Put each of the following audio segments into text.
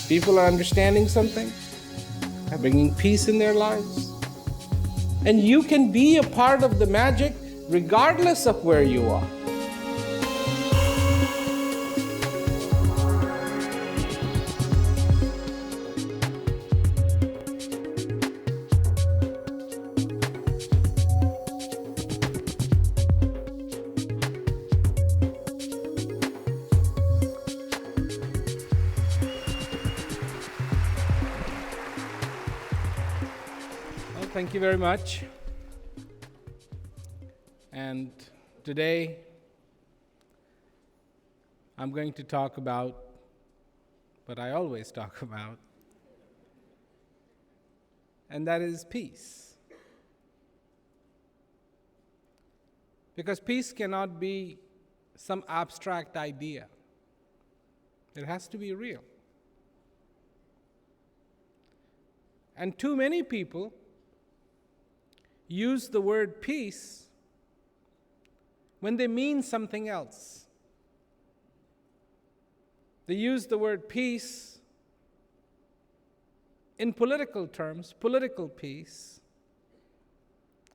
People are understanding something, are bringing peace in their lives. And you can be a part of the magic regardless of where you are. Well, thank you very much. And today, I'm going to talk about what I always talk about, and that is peace. Because peace cannot be some abstract idea. It has to be real. And too many people use the word peace when they mean something else. They use the word peace in political terms, political peace,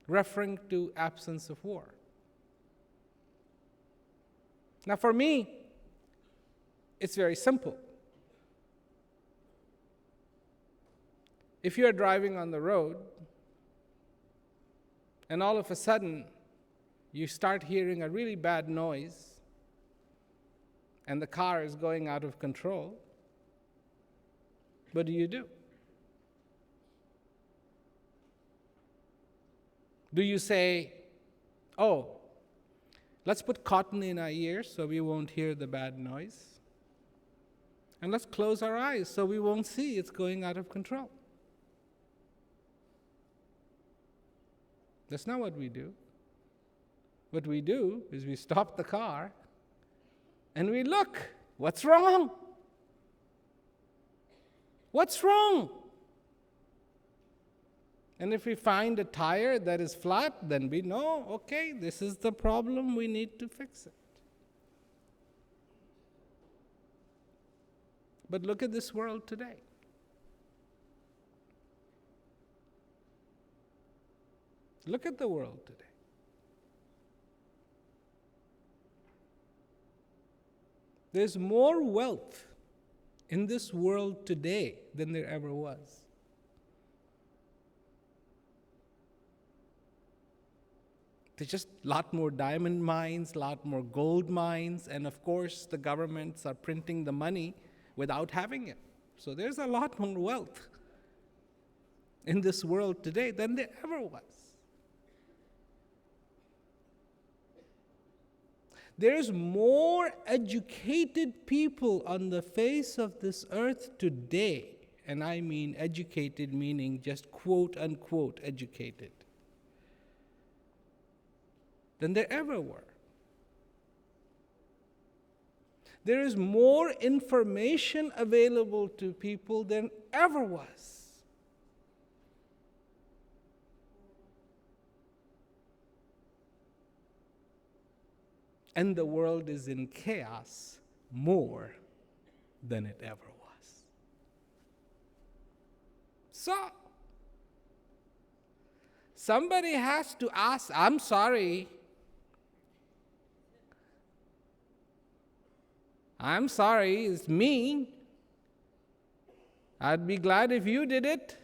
referring to absence of war. Now, for me, it's very simple. If you're driving on the road and all of a sudden you start hearing a really bad noise and the car is going out of control, what do? Do you say, oh, let's put cotton in our ears so we won't hear the bad noise, and let's close our eyes so we won't see it's going out of control? That's not what we do. What we do is we stop the car and we look, what's wrong? What's wrong? And if we find a tire that is flat, then we know, okay, this is the problem, we need to fix it. But look at this world today. Look at the world today. There's more wealth in this world today than there ever was. There's just a lot more diamond mines, a lot more gold mines, and of course the governments are printing the money without having it. So there's a lot more wealth in this world today than there ever was. There's more educated people on the face of this earth today, and I mean educated meaning just quote unquote educated, than there ever were. There is more information available to people than ever was. And the world is in chaos more than it ever was. So, somebody has to ask, I'm sorry, it's me. I'd be glad if you did it,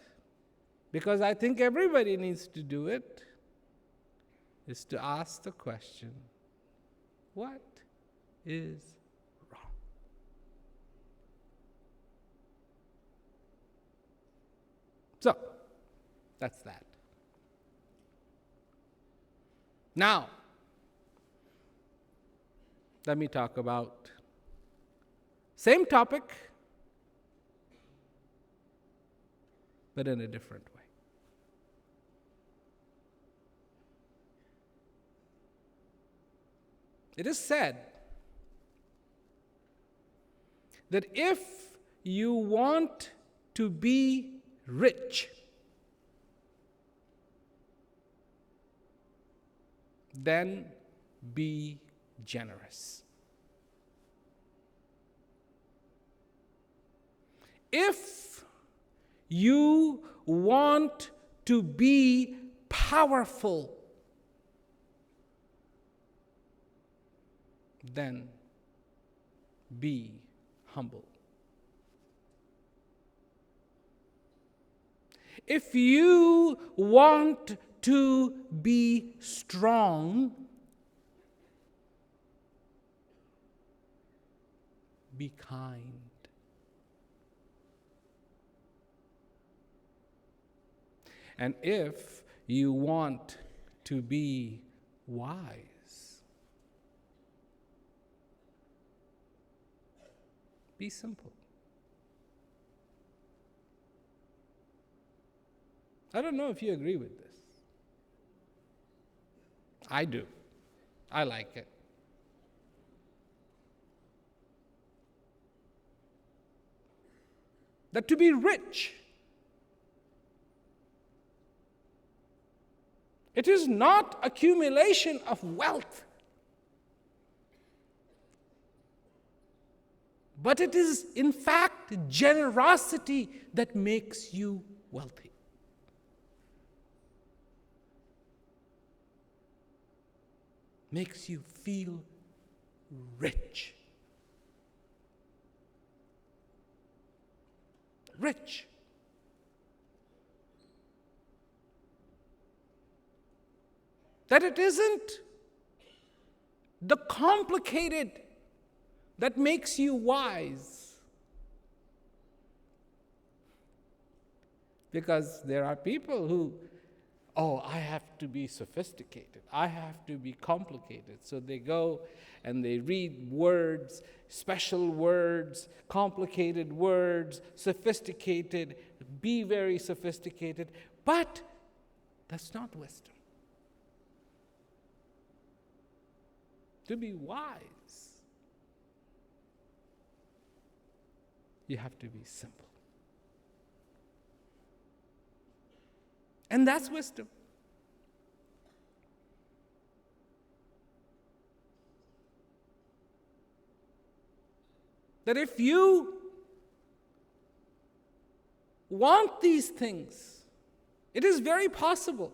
because I think everybody needs to do it, is to ask the question, what is wrong? So, that's that. Now, let me talk about same topic, but in a different way. It is said that if you want to be rich, then be generous. If you want to be powerful, then be humble. If you want to be strong, be kind. And if you want to be wise, be simple. I don't know if you agree with this. I do. I like it. That to be rich, it is not accumulation of wealth, but it is in fact generosity that makes you wealthy. Makes you feel rich. Rich. That it isn't the complicated that makes you wise. Because there are people who, I have to be sophisticated. I have to be complicated. So they go and they read words, special words, complicated words, sophisticated, be very sophisticated. But that's not wisdom. To be wise, you have to be simple. And that's wisdom. That if you want these things, it is very possible.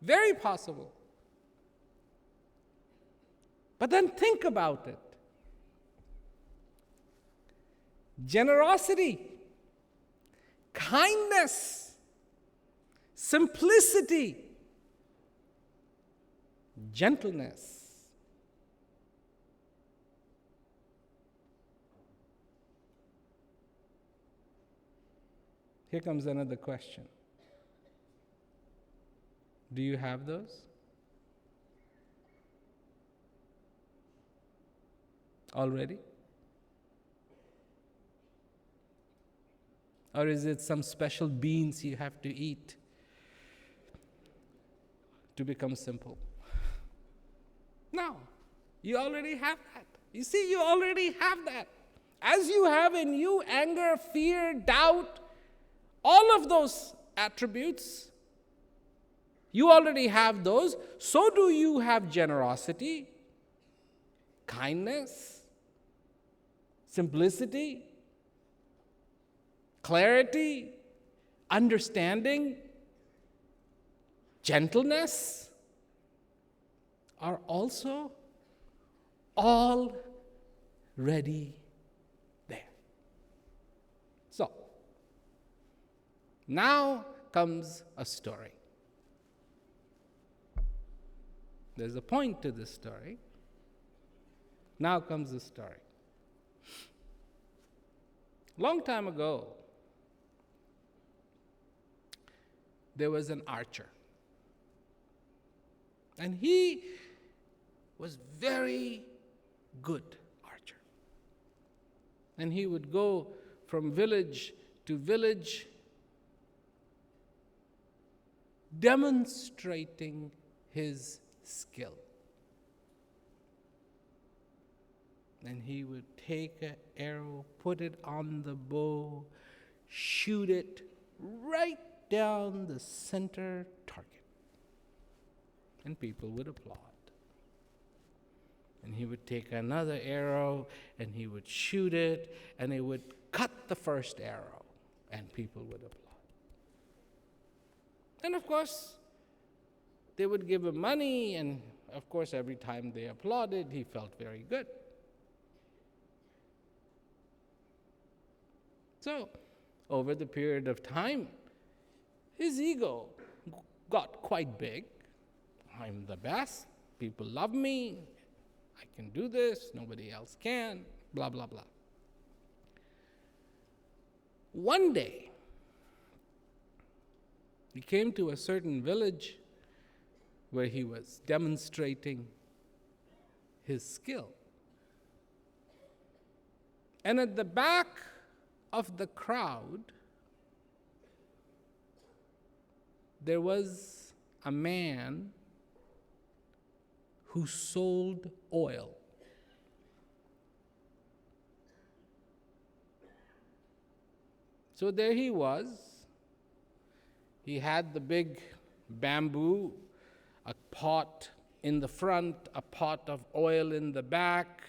Very possible. But then think about it. Generosity, kindness, simplicity, gentleness. Here comes another question. Do you have those? Already? Or is it some special beans you have to eat to become simple? No, you already have that. You see, you already have that. As you have in you anger, fear, doubt, all of those attributes, you already have those. So do you have generosity, kindness, simplicity, clarity, understanding, gentleness are also already there. So, now comes a story. There's a point to this story. Now comes the story. Long time ago, there was an archer. And he was very good archer. And he would go from village to village demonstrating his skill. And he would take an arrow, put it on the bow, shoot it right down the center target. And people would applaud. And he would take another arrow and he would shoot it, and it would cut the first arrow, and people would applaud. And of course, they would give him money, and of course, every time they applauded, he felt very good. So, over the period of time, his ego got quite big. I'm the best. People love me. I can do this. Nobody else can. Blah, blah, blah. One day, he came to a certain village where he was demonstrating his skill. And at the back of the crowd, there was a man who sold oil. So there he was. He had the big bamboo, a pot in the front, a pot of oil in the back,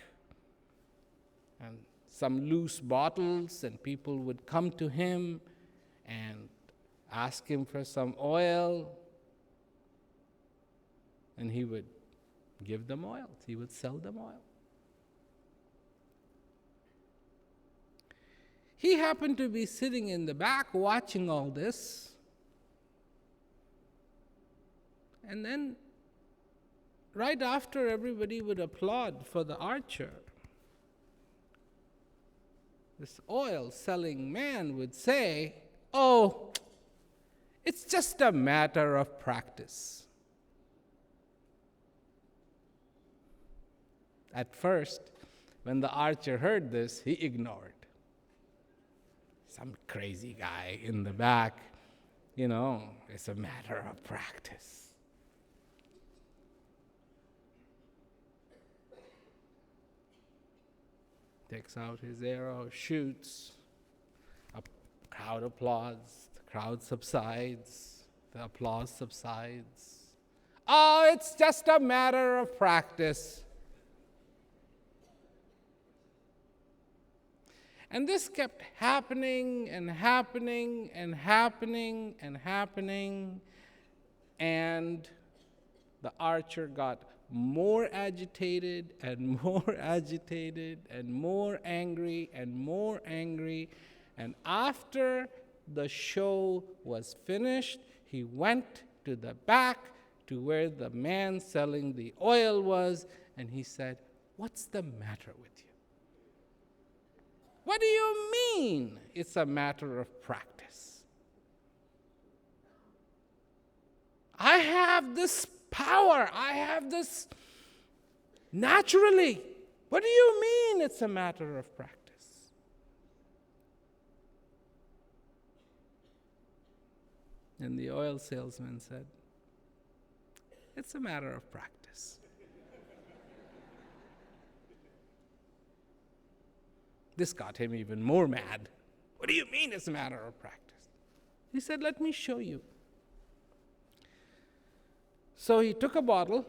and some loose bottles, and people would come to him and ask him for some oil, and he would give them oil. He would sell them oil. He happened to be sitting in the back watching all this. And then, right after everybody would applaud for the archer, this oil-selling man would say, "Oh, it's just a matter of practice." At first, when the archer heard this, he ignored. Some crazy guy in the back, it's a matter of practice. Takes out his arrow, shoots, a crowd applauds, the crowd subsides, the applause subsides. "Oh, it's just a matter of practice." And this kept happening and happening and happening and happening, and the archer got more agitated and more agitated and more angry and more angry. And after the show was finished, he went to the back to where the man selling the oil was, and he said, "What's the matter with you? What do you mean it's a matter of practice? I have this power. I have this naturally. What do you mean it's a matter of practice?" And the oil salesman said, "It's a matter of practice." This got him even more mad. "What do you mean it's a matter of practice?" He said, "Let me show you." So he took a bottle,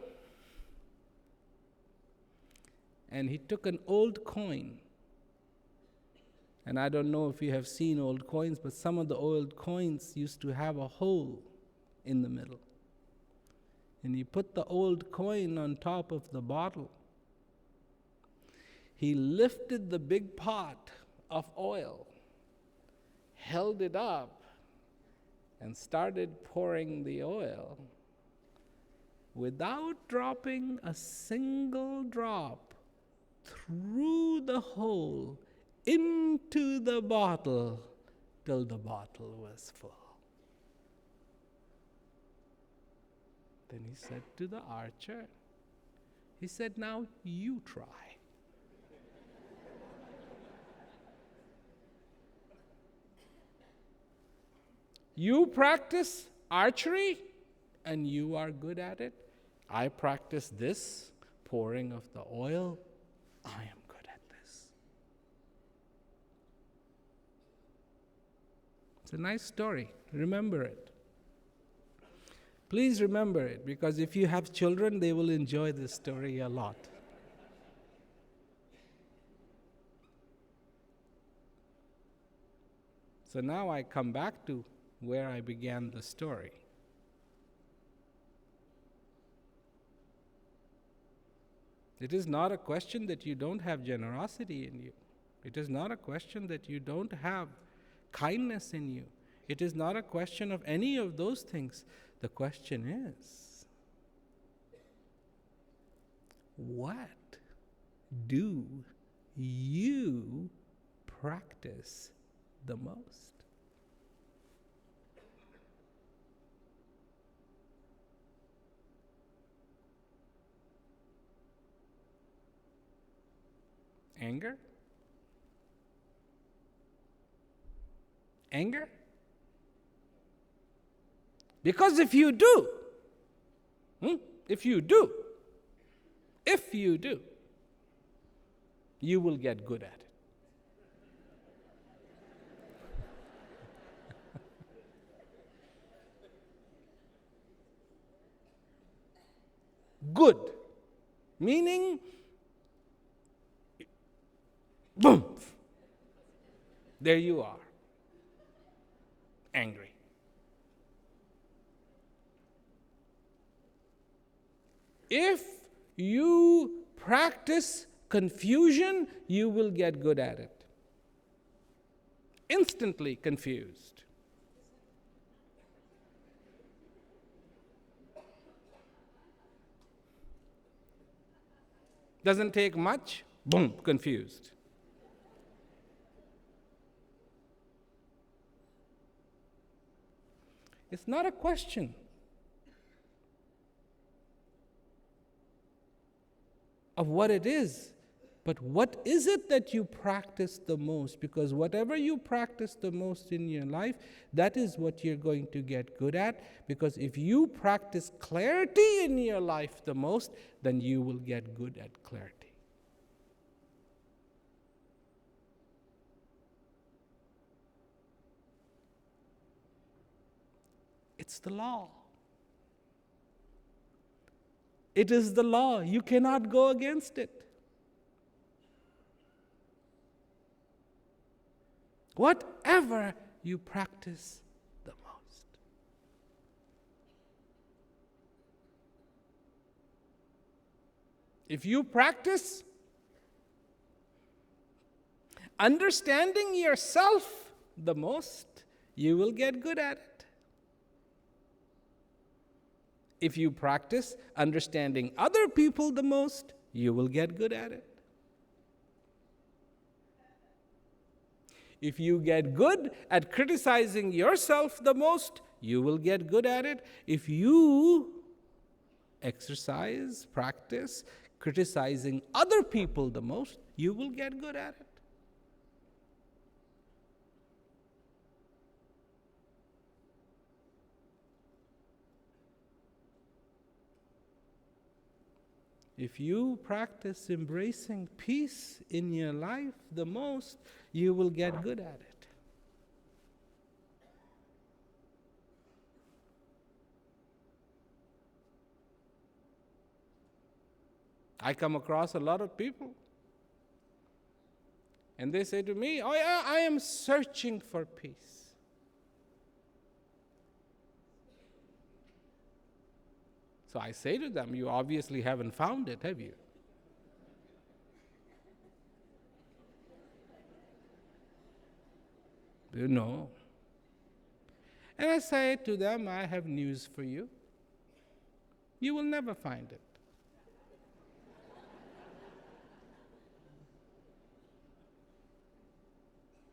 and he took an old coin. And I don't know if you have seen old coins, but some of the old coins used to have a hole in the middle. And he put the old coin on top of the bottle. He lifted the big pot of oil, held it up, and started pouring the oil without dropping a single drop through the hole into the bottle till the bottle was full. Then he said to the archer, he said, "Now you try." You practice archery and you are good at it. I practice this pouring of the oil. I am good at this. It's a nice story. Remember it. Please remember it, because if you have children, they will enjoy this story a lot. So now I come back to where I began the story. It is not a question that you don't have generosity in you. It is not a question that you don't have kindness in you. It is not a question of any of those things. The question is, what do you practice the most? Anger? Anger? Because if you do, you will get good at it. Good, meaning, boom, there you are, angry. If you practice confusion, you will get good at it. Instantly confused. Doesn't take much, boom, confused. It's not a question of what it is, but what is it that you practice the most? Because whatever you practice the most in your life, that is what you're going to get good at. Because if you practice clarity in your life the most, then you will get good at clarity. It's the law. It is the law. You cannot go against it. Whatever you practice the most. If you practice understanding yourself the most, you will get good at it. If you practice understanding other people the most, you will get good at it. If you get good at criticizing yourself the most, you will get good at it. If you practice criticizing other people the most, you will get good at it. If you practice embracing peace in your life the most, you will get good at it. I come across a lot of people, and they say to me, "Oh yeah, I am searching for peace." So I say to them, "You obviously haven't found it, have you?" You know. And I say to them, "I have news for you. You will never find it."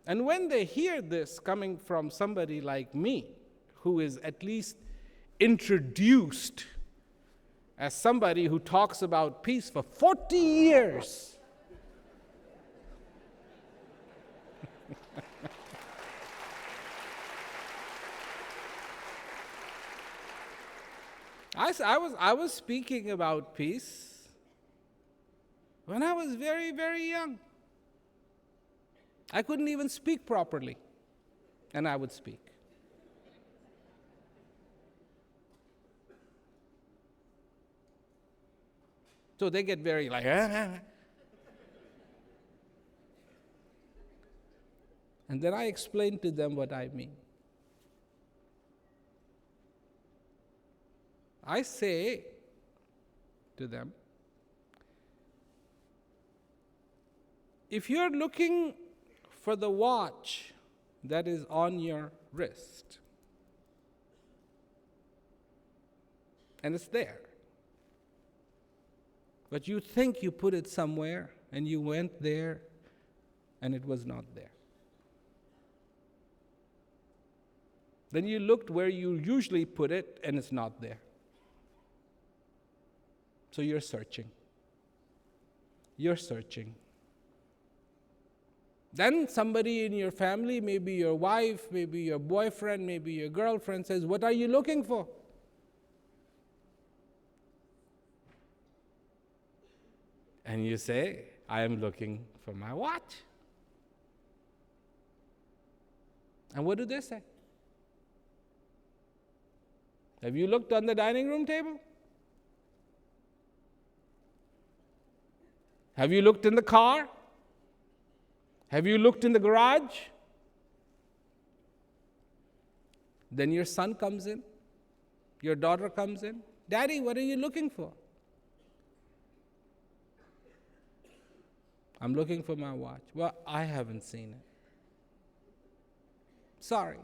And when they hear this coming from somebody like me, who is at least introduced as somebody who talks about peace for 40 years, I was speaking about peace when I was very, very young. I couldn't even speak properly, and I would speak. So they get very like, And And then I explained to them what I mean. I say to them, if you're looking for the watch that is on your wrist, and it's there, but you think you put it somewhere, and you went there, and it was not there. Then you looked where you usually put it, and it's not there. So you're searching. You're searching. Then somebody in your family, maybe your wife, maybe your boyfriend, maybe your girlfriend says, "What are you looking for?" And you say, "I am looking for my watch." And what do they say? Have you looked on the dining room table? Have you looked in the car? Have you looked in the garage? Then your son comes in, your daughter comes in. "Daddy, what are you looking for?" "I'm looking for my watch." "Well, I haven't seen it. Sorry."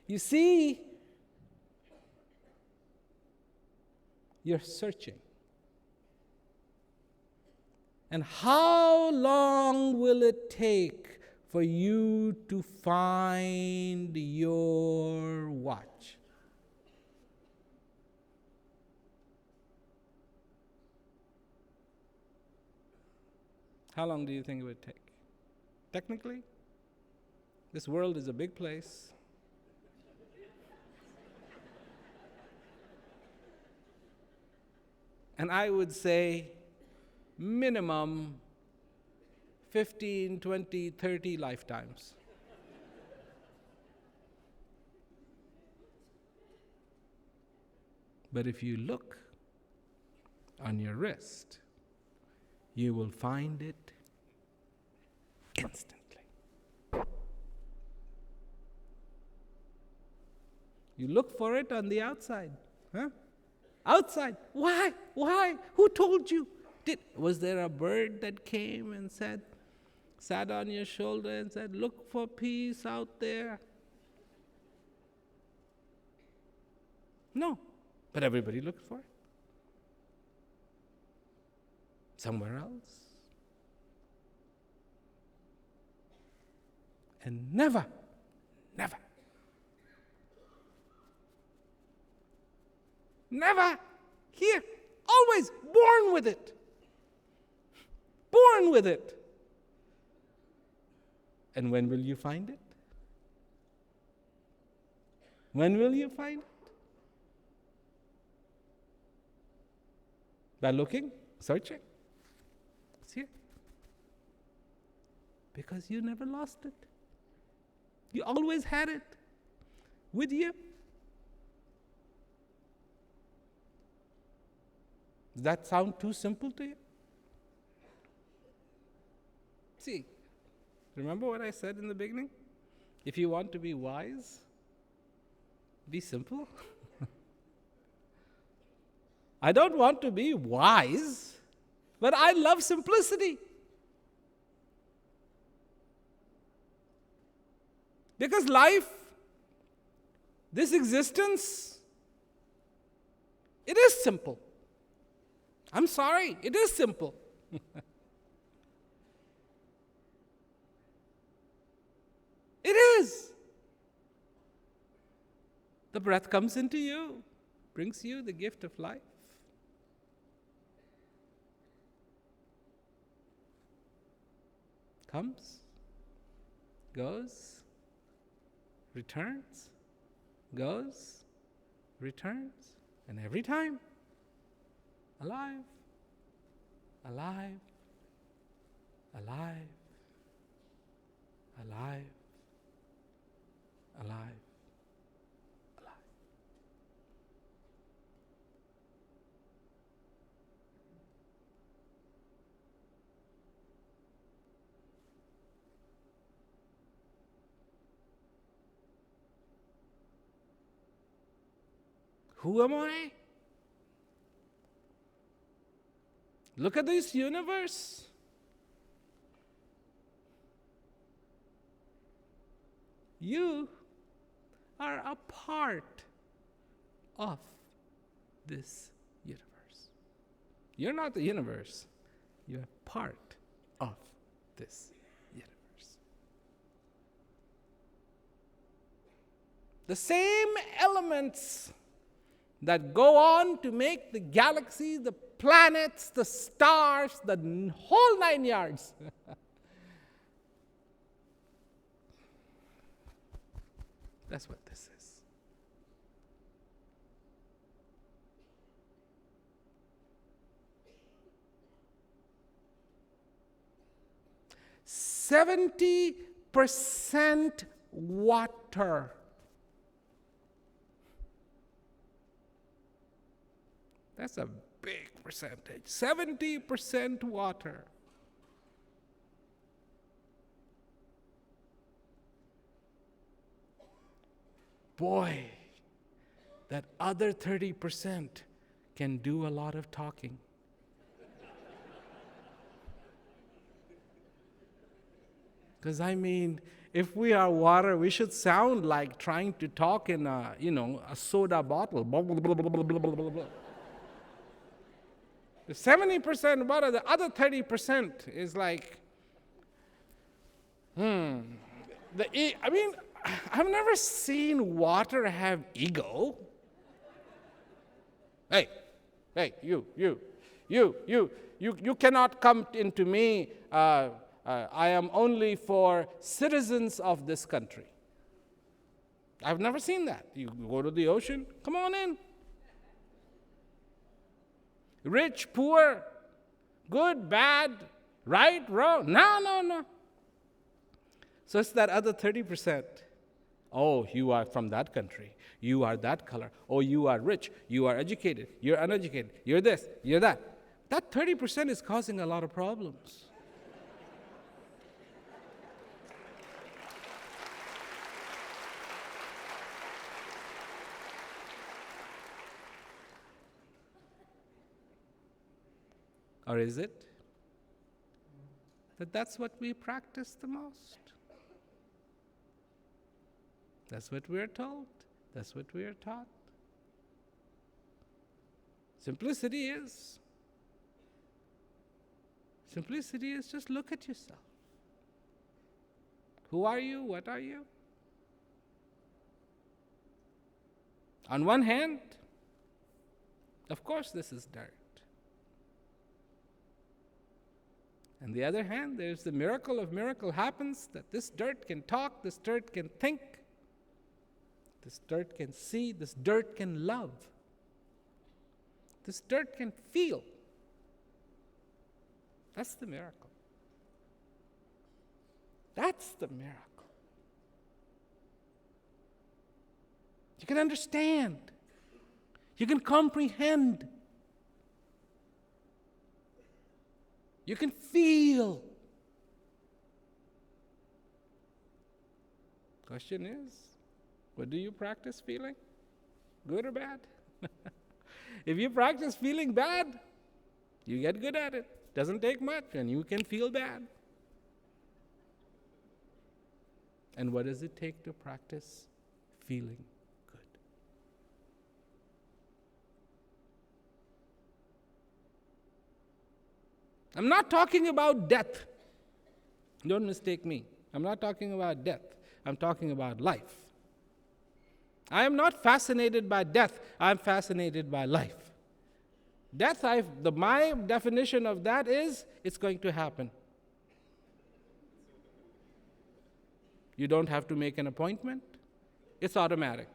You see, you're searching. And how long will it take for you to find your watch? How long do you think it would take? Technically, this world is a big place. And I would say minimum 15, 20, 30 lifetimes. But if you look on your wrist, you will find it instantly. You look for it on the outside. Huh? Outside. Why? Why? Who told you? Was there a bird that came and sat on your shoulder and said, "Look for peace out there"? No. But everybody looks for it. Somewhere else. And never here, always born with it. Born with it. And when will you find it? When will you find it? By looking, searching. It's here. Because you never lost it. You always had it with you. Does that sound too simple to you? See, remember what I said in the beginning? If you want to be wise, be simple. I don't want to be wise, but I love simplicity. Because life, this existence, it is simple. I'm sorry, it is simple. It is. The breath comes into you, brings you the gift of life. Comes, goes, returns, goes, returns, and every time, alive, alive, alive, alive, alive, alive. Who am I? Look at this universe. You are a part of this universe. You're not the universe. You're part of this universe. The same elements that go on to make the galaxy, the planets, the stars, the whole 9 yards. That's what this is. %70 water. That's a big percentage. 70% water. Boy, that other 30% can do a lot of talking. Because if we are water, we should sound like trying to talk in a soda bottle. Blah, blah, blah, blah, blah, blah, blah, blah. The 70% water, the other 30% is like, I've never seen water have ego. Hey, you cannot come into me. I am only for citizens of this country. I've never seen that. You go to the ocean, come on in. Rich, poor, good, bad, right, wrong. No. So it's that other 30%. Oh, you are from that country. You are that color. Oh, you are rich. You are educated. You're uneducated. You're this. You're that. That 30% is causing a lot of problems. Or is it that that's what we practice the most? That's what we're told. That's what we are taught. Simplicity is just look at yourself. Who are you? What are you? On one hand, of course, this is dirt. On the other hand, there's the miracle of miracle happens that this dirt can talk, this dirt can think, this dirt can see, this dirt can love, this dirt can feel. That's the miracle. That's the miracle. You can understand. You can comprehend. You can feel. Question is, what do you practice feeling? Good or bad? If you practice feeling bad, you get good at it. Doesn't take much, and you can feel bad. And what does it take to practice feeling good? I'm not talking about death. Don't mistake me. I'm not talking about death. I'm talking about life. I am not fascinated by death. I'm fascinated by life. Death, my definition of that is, it's going to happen. You don't have to make an appointment. It's automatic.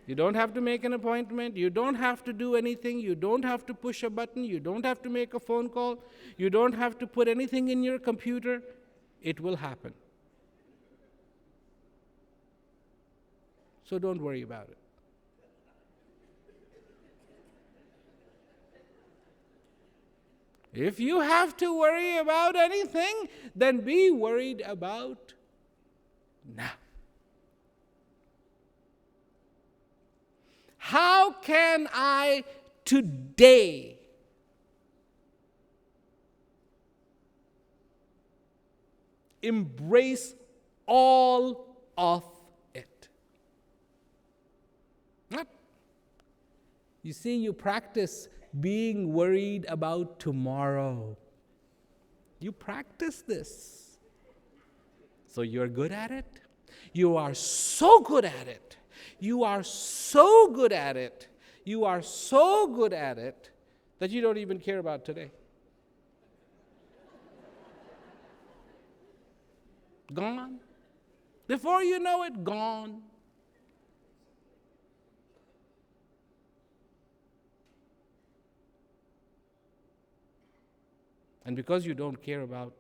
You don't have to make an appointment. You don't have to do anything. You don't have to push a button. You don't have to make a phone call. You don't have to put anything in your computer. It will happen. So don't worry about it. If you have to worry about anything, then be worried about now. How can I today embrace all of it? What? You see, you practice being worried about tomorrow. You practice this. So you're good at it. You are so good at it. You are so good at it. You are so good at it that you don't even care about today. Gone. Before you know it, gone. And because you don't care about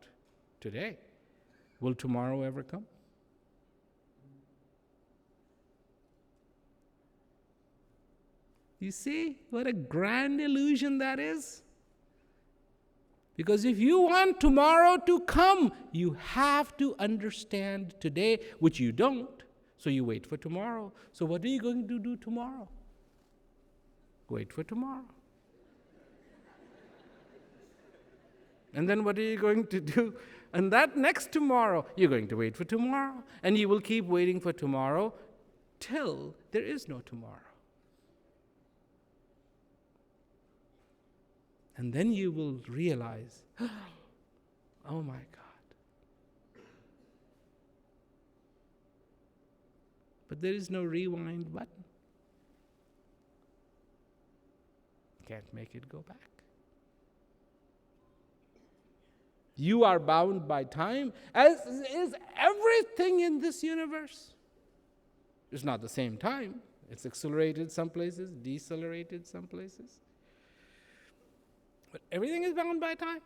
today, will tomorrow ever come? You see what a grand illusion that is? Because if you want tomorrow to come, you have to understand today, which you don't, so you wait for tomorrow. So what are you going to do tomorrow? Wait for tomorrow. And then what are you going to do? And that next tomorrow, you're going to wait for tomorrow. And you will keep waiting for tomorrow till there is no tomorrow. And then you will realize, oh my God. But there is no rewind button. Can't make it go back. You are bound by time, as is everything in this universe. It's not the same time. It's accelerated some places, decelerated some places. But everything is bound by time.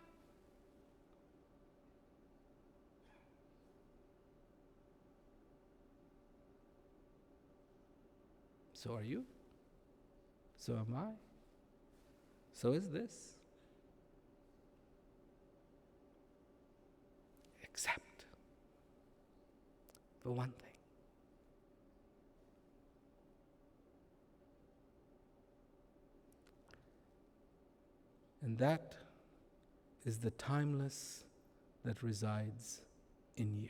So are you. So am I. So is this. Except for one thing. And that is the timeless that resides in you.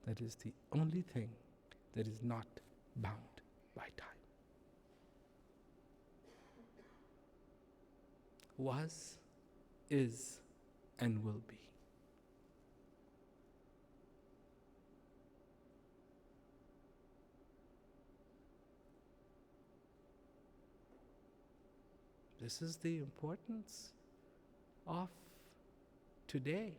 That is the only thing that is not bound by time. Was, is, and will be. This is the importance of today.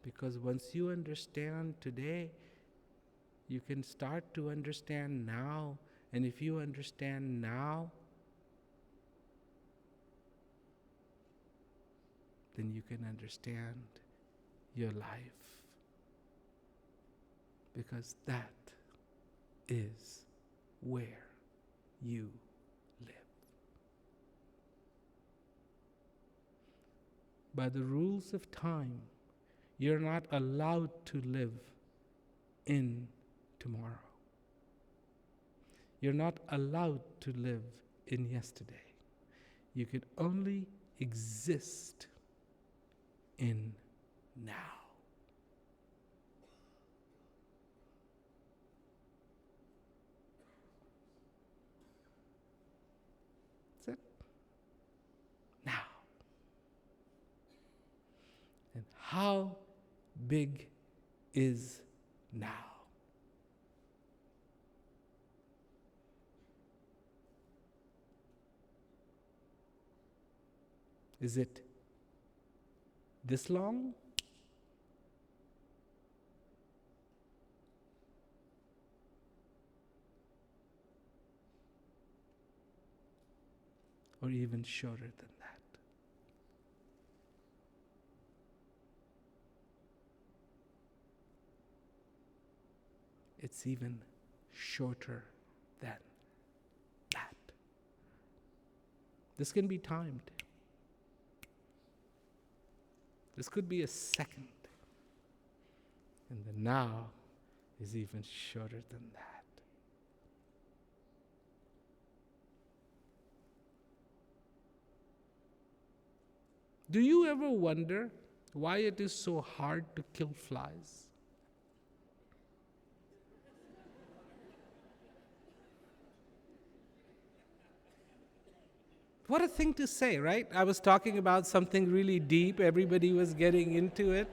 Because once you understand today, you can start to understand now. And if you understand now, then you can understand your life. Because that is where you live. By the rules of time, you're not allowed to live in tomorrow. You're not allowed to live in yesterday. You can only exist in now. That's it. Now. And how big is now? Is it this long? Or even shorter than that? It's even shorter than that. This can be timed. This could be a second. And the now is even shorter than that. Do you ever wonder why it is so hard to kill flies? What a thing to say, right? I was talking about something really deep. Everybody was getting into it.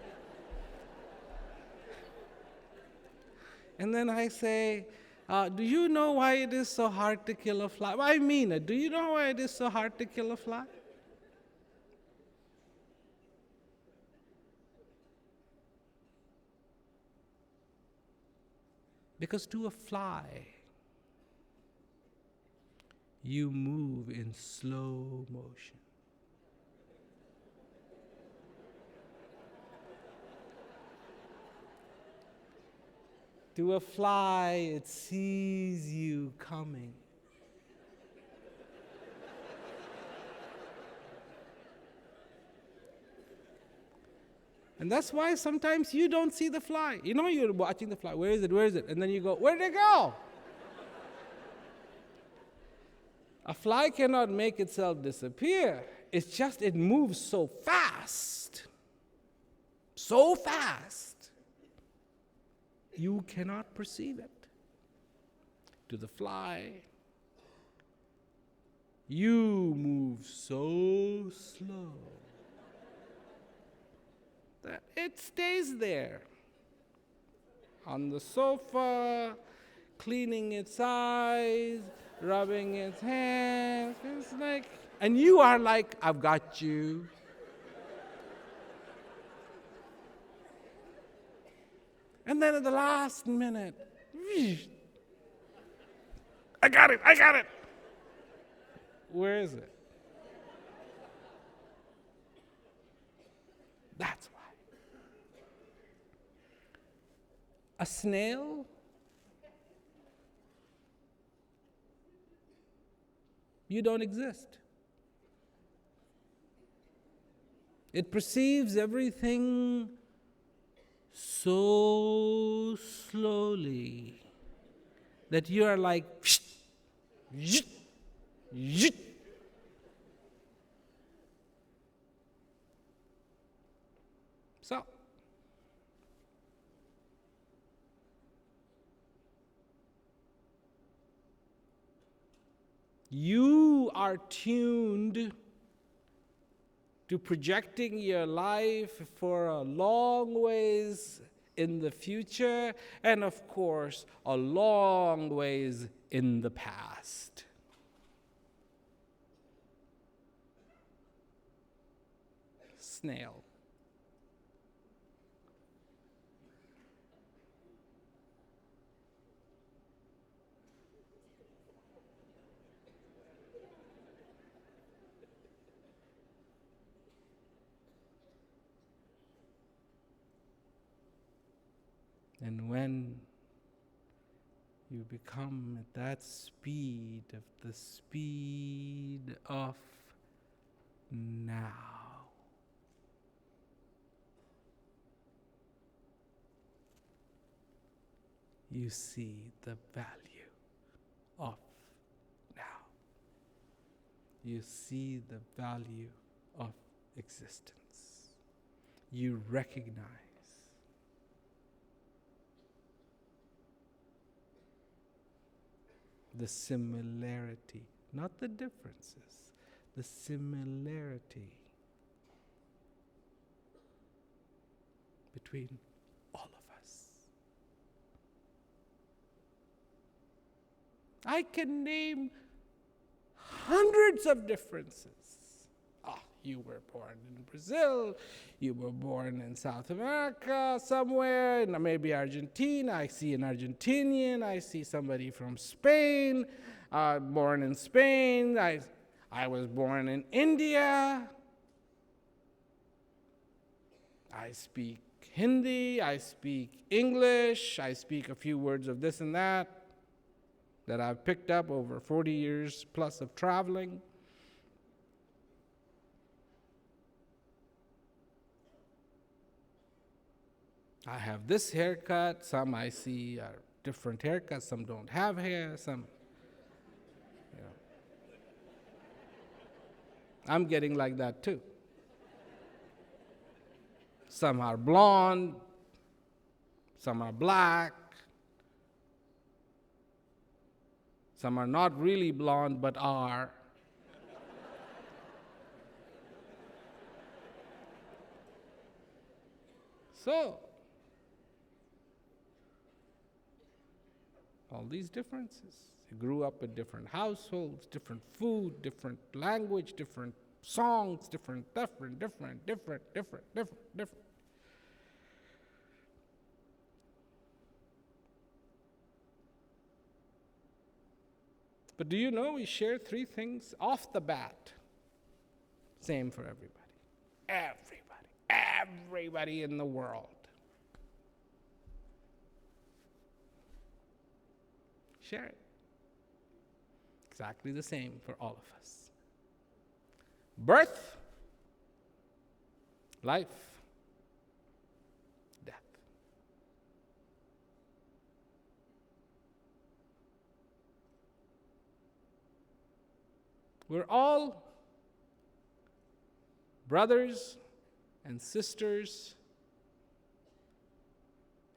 And then I say, do you know why it is so hard to kill a fly? Well, I mean it. Do you know why it is so hard to kill a fly? Because to a fly, you move in slow motion. To a fly, it sees you coming. And that's why sometimes you don't see the fly. You know, you're watching the fly. Where is it? Where is it? And then you go, where did it go? A fly cannot make itself disappear. It's just it moves so fast. So fast. You cannot perceive it. To the fly, you move so slow that it stays there on the sofa, cleaning its eyes, rubbing its hands. It's like, and you are like, I've got you. And then at the last minute, I got it. Where is it? That's why. A snail you don't exist. It perceives everything so slowly that you are like, so you are tuned to projecting your life for a long ways in the future, and of course, a long ways in the past. Snail. And when you become at that speed of the speed of now, you see the value of now. You see the value of existence. You recognize the similarity, not the differences, the similarity between all of us. I can name hundreds of differences. You were born in Brazil, you were born in South America somewhere, maybe Argentina. I see an Argentinian, I see somebody from Spain, born in Spain. I was born in India. I speak Hindi, I speak English, I speak a few words of this and that I've picked up over 40 years plus of traveling. I have this haircut, some I see are different haircuts, some don't have hair, some, you know. I'm getting like that too. Some are blonde, some are black, some are not really blonde but are. So, all these differences. You grew up in different households, different food, different language, different songs, different. But do you know we share three things off the bat? Same for everybody. Everybody in the world. Share it. Exactly the same for all of us. Birth, life, death. We're all brothers and sisters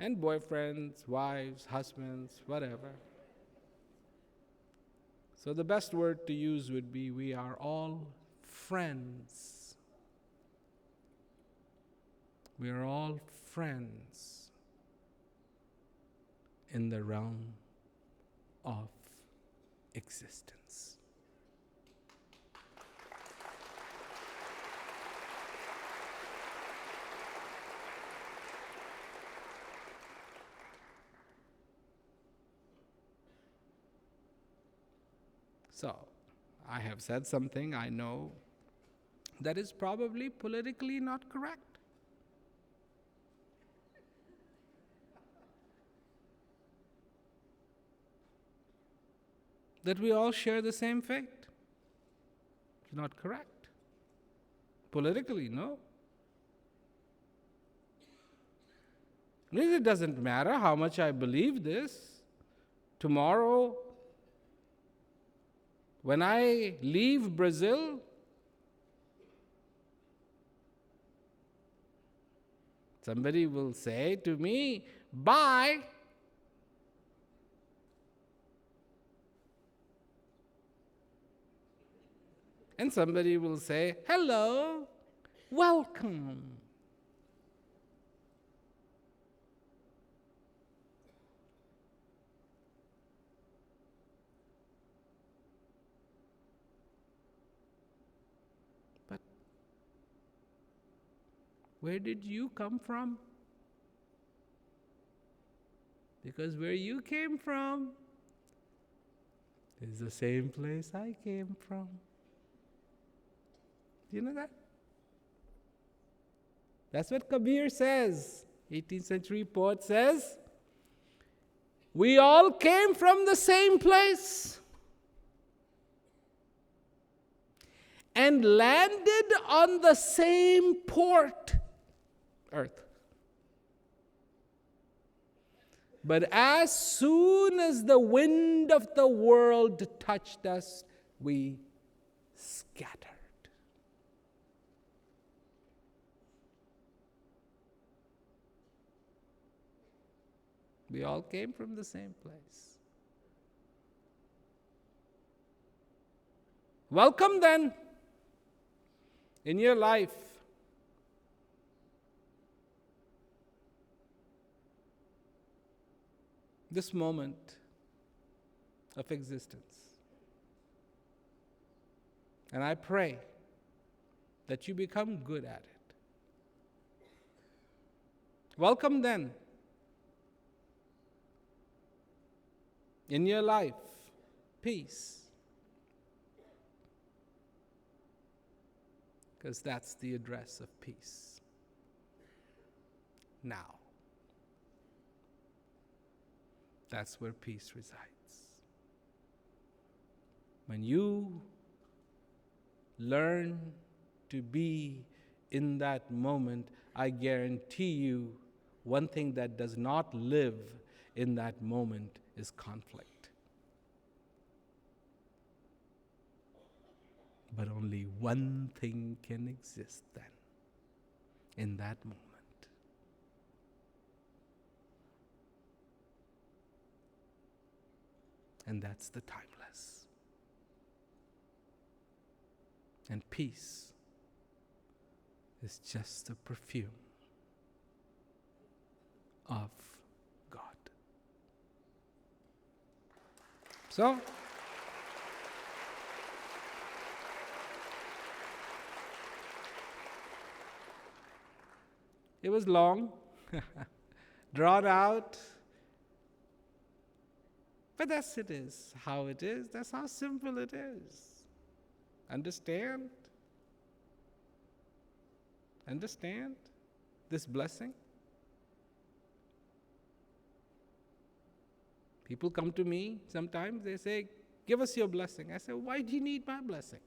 and boyfriends, wives, husbands, whatever. So the best word to use would be we are all friends. We are all friends in the realm of existence. So, I have said something I know that is probably politically not correct. That we all share the same fate. It's not correct. Politically, no. It doesn't matter how much I believe this. Tomorrow, when I leave Brazil, somebody will say to me, bye. And somebody will say, hello, welcome. But where did you come from? Because where you came from is the same place I came from. Do you know that? That's what Kabir says. 18th century poet says, we all came from the same place and landed on the same port, earth. But as soon as the wind of the world touched us, we scattered. We all came from the same place. Welcome then in your life. This moment of existence. And I pray that you become good at it. Welcome then in your life, peace. Because that's the address of peace. Now. That's where peace resides. When you learn to be in that moment, I guarantee you One thing that does not live in that moment is conflict. But only one thing can exist then, in that moment. And that's the timeless. And peace is just the perfume of God. So, it was long, drawn out, but that's it is how it is. That's how simple it is. Understand? Understand this blessing? People come to me sometimes, they say, give us your blessing. I say, why do you need my blessing?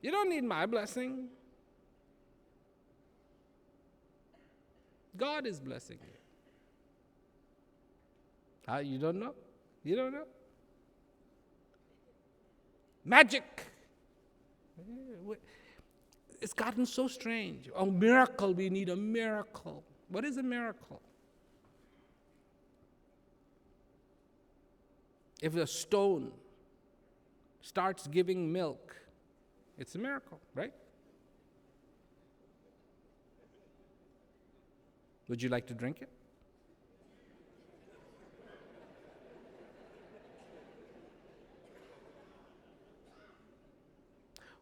You don't need my blessing. God is blessing you. You don't know? You don't know? Magic. It's gotten so strange. A miracle, we need a miracle. What is a miracle? If a stone starts giving milk, it's a miracle, right? Would you like to drink it?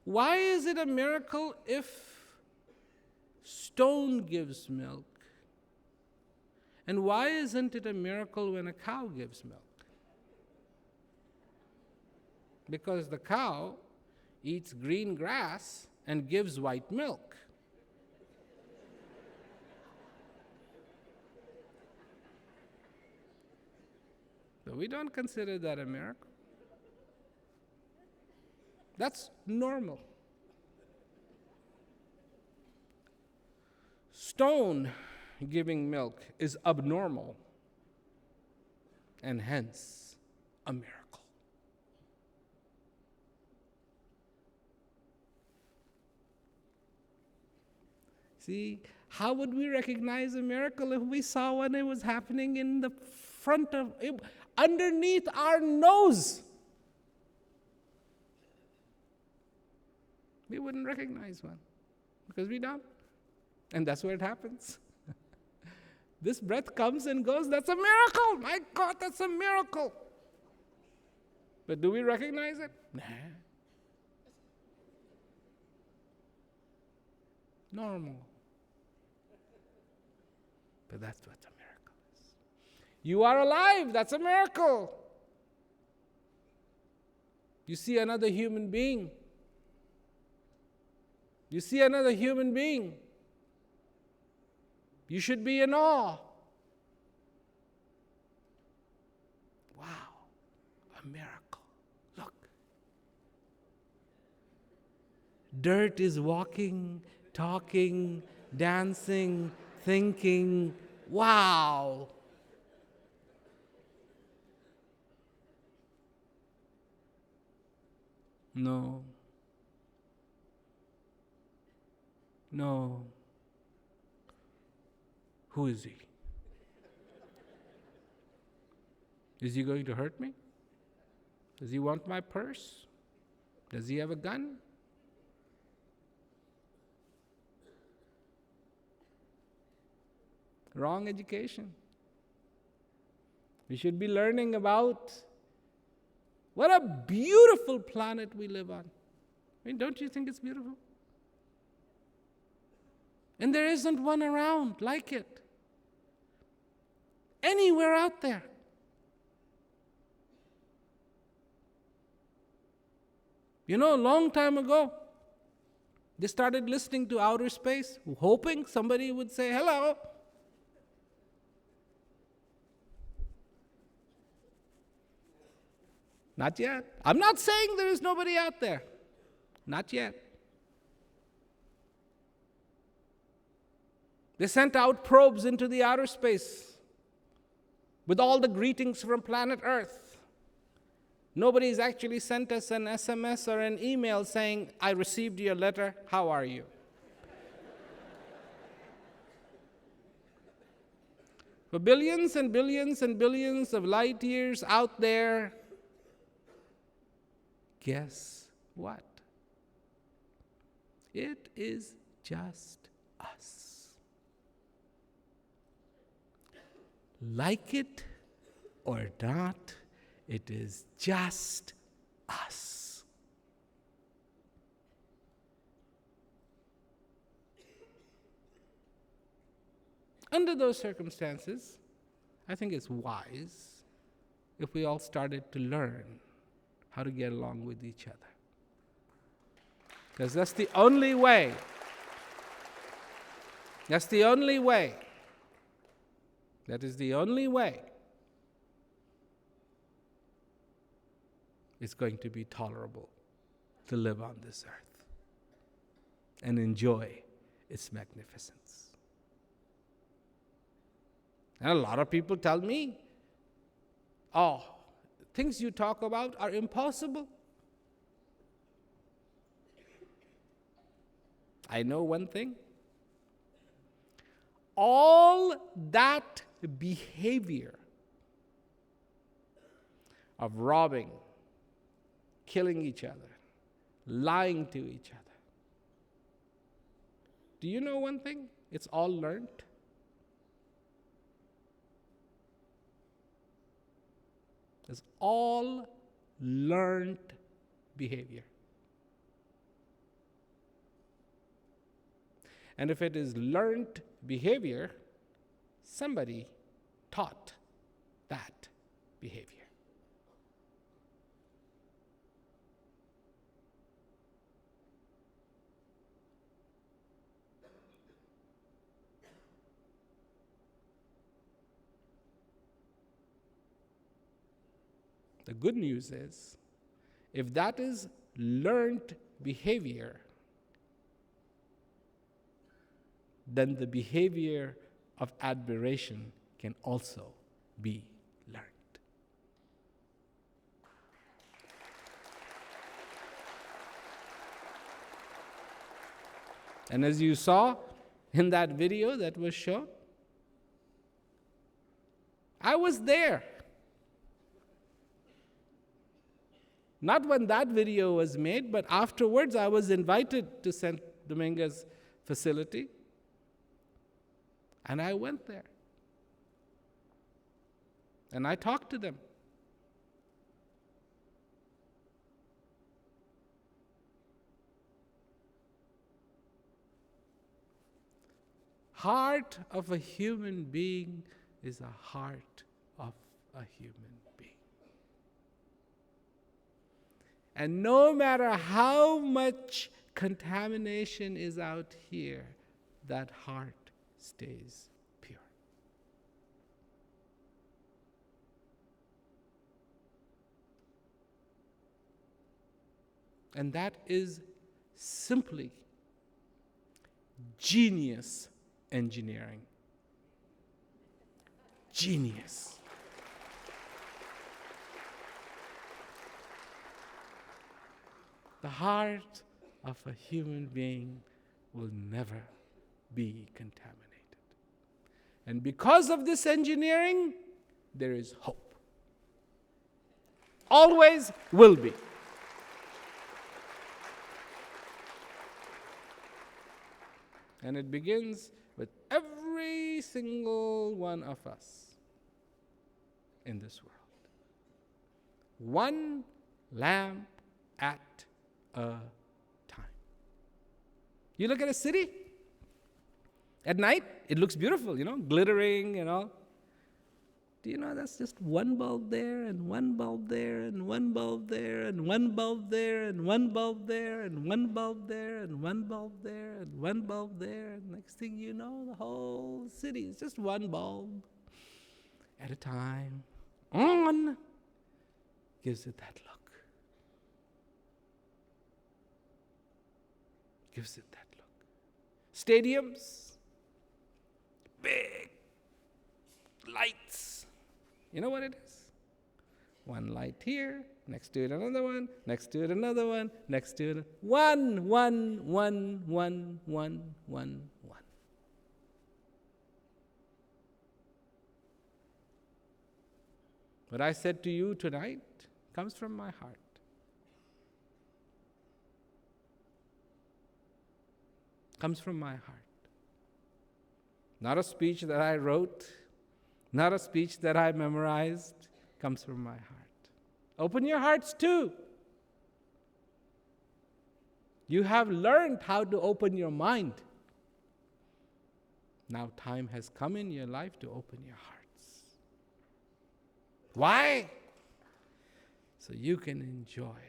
Why is it a miracle if stone gives milk? And why isn't it a miracle when a cow gives milk? Because the cow eats green grass and gives white milk. So we don't consider that a miracle. That's normal. Stone giving milk is abnormal and hence a miracle. See, how would we recognize a miracle if we saw when it was happening in the front of, underneath our nose? We wouldn't recognize one because we don't. And that's where it happens. This breath comes and goes, that's a miracle. My God, that's a miracle. But do we recognize it? Nah. Normal. But that's what a miracle is. You are alive, that's a miracle. You see another human being. You see another human being. You should be in awe. Wow, a miracle. Look. Dirt is walking, talking, dancing, thinking. Wow. No. No. Who is he? Is he going to hurt me? Does he want my purse? Does he have a gun? Wrong education. We should be learning about what a beautiful planet we live on. I mean, don't you think it's beautiful? And there isn't one around like it. Anywhere out there. You know, a long time ago, they started listening to outer space, hoping somebody would say hello. Not yet. I'm not saying there is nobody out there. Not yet. They sent out probes into the outer space with all the greetings from planet Earth. Nobody's actually sent us an SMS or an email saying, I received your letter, how are you? For billions and billions and billions of light years out there, guess what? It is just us. Like it or not, it is just us. Under those circumstances, I think it's wise if we all started to learn how to get along with each other. Because that's the only way. That's the only way. That is the only way it's going to be tolerable to live on this earth and enjoy its magnificence. And a lot of people tell me, oh, things you talk about are impossible. I know one thing. All that behavior of robbing, killing each other, lying to each other. Do you know one thing? It's all learned. It's all learned behavior. And if it is learned behavior, somebody taught that behavior. The good news is, if that is learned behavior, then the behavior of admiration can also be learned. And as you saw in that video that was shown, I was there. Not when that video was made, but afterwards I was invited to St. Dominguez facility. And I went there. And I talked to them. Heart of a human being is a heart of a human being. And no matter how much contamination is out here, that heart stays pure. And that is simply genius engineering. Genius. The heart of a human being will never be contaminated. And because of this engineering, there is hope. Always will be. And it begins with every single one of us in this world. One lamp at a time. You look at a city, at night, it looks beautiful, glittering and all. Do you know that's just one bulb there, and one bulb there, and one bulb there, and one bulb there, and one bulb there, and one bulb there, and one bulb there, and one bulb there, and next thing you know, the whole city is just one bulb at a time. On gives it that look. Gives it that look. Stadiums, big lights. You know what it is? One light here, next to it another one, next to it another one, next to it one. What I said to you tonight comes from my heart. Comes from my heart. Not a speech that I wrote, not a speech that I memorized, comes from my heart. Open your hearts too. You have learned how to open your mind. Now time has come in your life to open your hearts. Why? So you can enjoy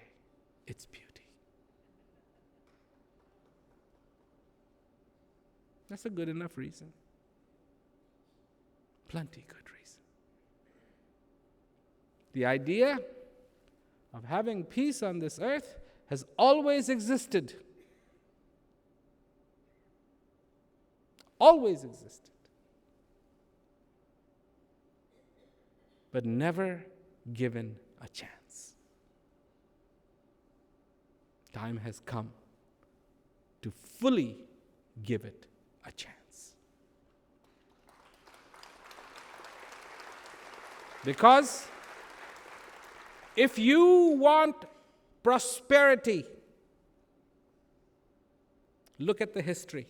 its beauty. That's a good enough reason. Plenty good reason. The idea of having peace on this earth has always existed. Always existed. But never given a chance. Time has come to fully give it a chance. Because if you want prosperity, look at the history.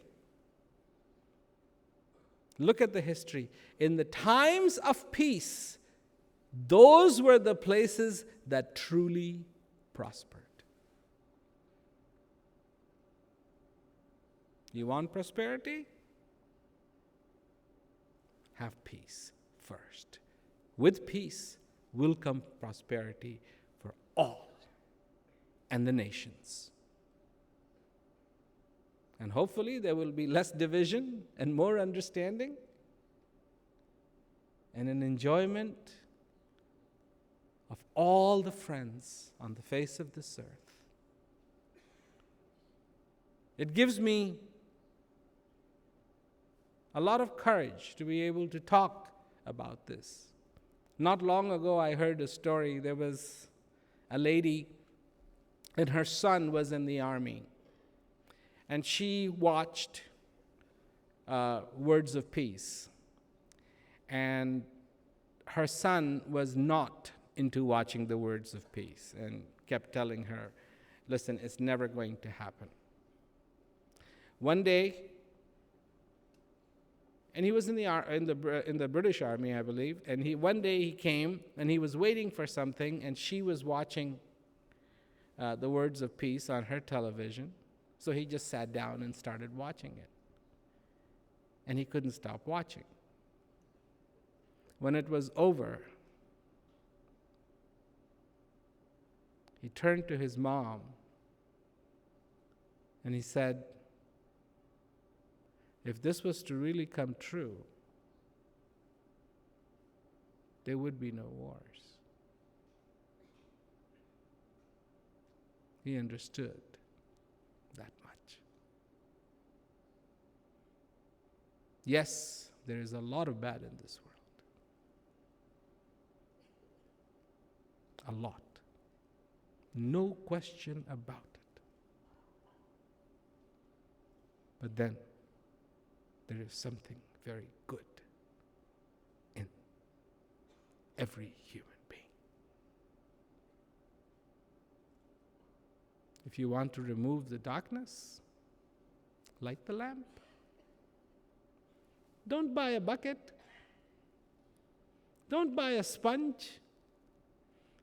Look at the history. In the times of peace, those were the places that truly prospered. You want prosperity? Have peace first. With peace will come prosperity for all and the nations. And hopefully there will be less division and more understanding and an enjoyment of all the friends on the face of this earth. It gives me a lot of courage to be able to talk about this. Not long ago, I heard a story. There was a lady, and her son was in the army. And she watched Words of Peace. And her son was not into watching the Words of Peace and kept telling her, listen, it's never going to happen. One day, and he was in the British Army, I believe, and one day he came and he was waiting for something, and she was watching the Words of Peace on her television. So he just sat down and started watching it. And he couldn't stop watching. When it was over, he turned to his mom and he said, if this was to really come true, there would be no wars. He understood that much. Yes, there is a lot of bad in this world. A lot. No question about it. But then, there is something very good in every human being. If you want to remove the darkness, light the lamp. Don't buy a bucket. Don't buy a sponge.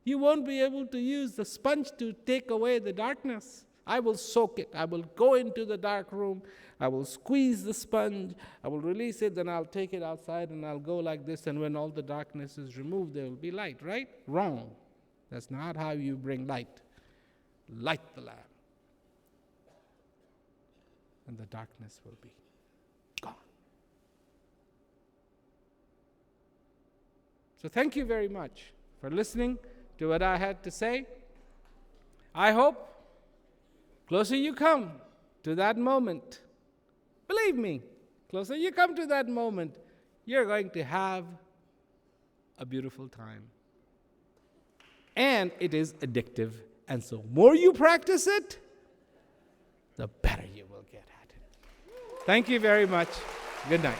You won't be able to use the sponge to take away the darkness. I will soak it. I will go into the dark room. I will squeeze the sponge. I will release it. Then I'll take it outside and I'll go like this. And when all the darkness is removed, there will be light, right? Wrong. That's not how you bring light. Light the lamp. And the darkness will be gone. So thank you very much for listening to what I had to say. I hope closer you come to that moment, believe me, closer you come to that moment, you're going to have a beautiful time. And it is addictive. And so more you practice it, the better you will get at it. Thank you very much. Good night.